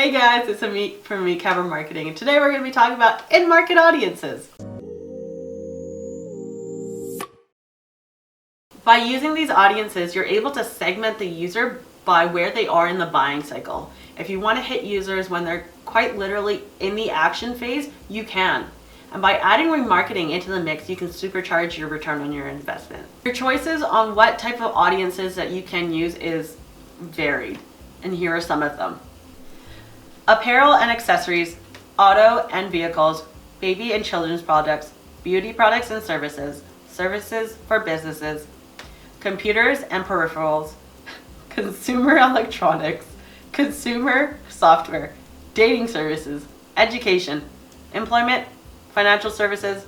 Hey guys, it's Amit from Cover Marketing, and today we're going to be talking about in-market audiences. By using these audiences, you're able to segment the user by where they are in the buying cycle. If you want to hit users when they're quite literally in the action phase, you can. And by adding remarketing into the mix, you can supercharge your return on your investment. Your choices on what type of audiences that you can use is varied, and here are some of them. Apparel and accessories, auto and vehicles, baby and children's products, beauty products and services, services for businesses, computers and peripherals, consumer electronics, consumer software, dating services, education, employment, financial services,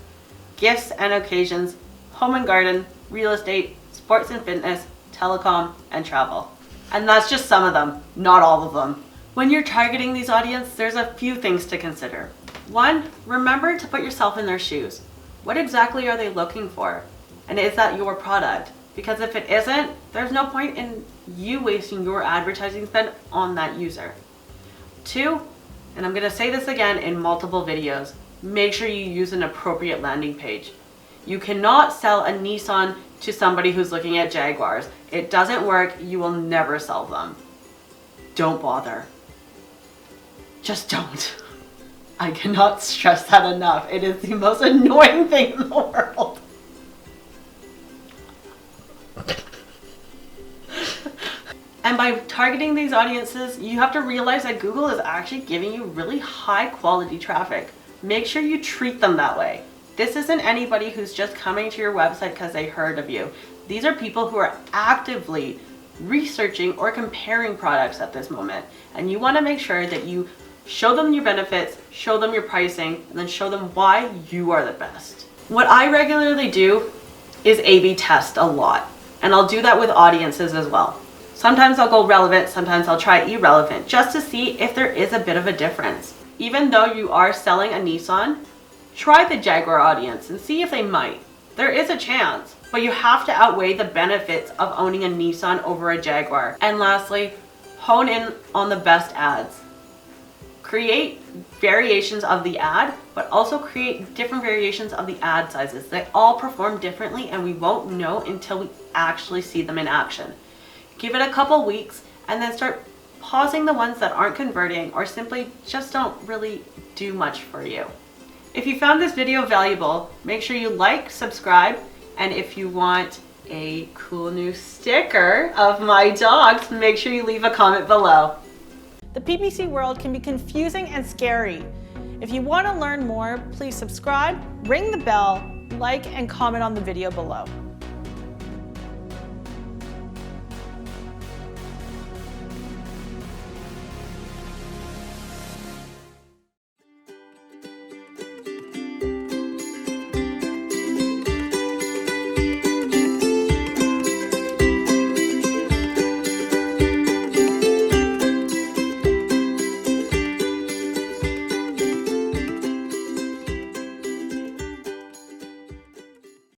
gifts and occasions, home and garden, real estate, sports and fitness, telecom, and travel. And that's just some of them, not all of them. When you're targeting these audiences, there's a few things to consider. One, remember to put yourself in their shoes. What exactly are they looking for? And is that your product? Because if it isn't, there's no point in you wasting your advertising spend on that user. Two, and I'm going to say this again in multiple videos, make sure you use an appropriate landing page. You cannot sell a Nissan to somebody who's looking at Jaguars. It doesn't work. You will never sell them. Don't bother. Just don't. I cannot stress that enough. It is the most annoying thing in the world. And by targeting these audiences, you have to realize that Google is actually giving you really high quality traffic. Make sure you treat them that way. This isn't anybody who's just coming to your website because they heard of you. These are people who are actively researching or comparing products at this moment. And you want to make sure that you show them your benefits, show them your pricing, and then show them why you are the best. What I regularly do is A/B test a lot. And I'll do that with audiences as well. Sometimes I'll go relevant, sometimes I'll try irrelevant, just to see if there is a bit of a difference. Even though you are selling a Nissan, try the Jaguar audience and see if they might. There is a chance, but you have to outweigh the benefits of owning a Nissan over a Jaguar. And lastly, hone in on the best ads. Create variations of the ad, but also create different variations of the ad sizes. They all perform differently and we won't know until we actually see them in action. Give it a couple weeks and then start pausing the ones that aren't converting or simply just don't really do much for you. If you found this video valuable, make sure you like, subscribe, and if you want a cool new sticker of my dogs, make sure you leave a comment below. The PPC world can be confusing and scary. If you want to learn more, please subscribe, ring the bell, like, and comment on the video below.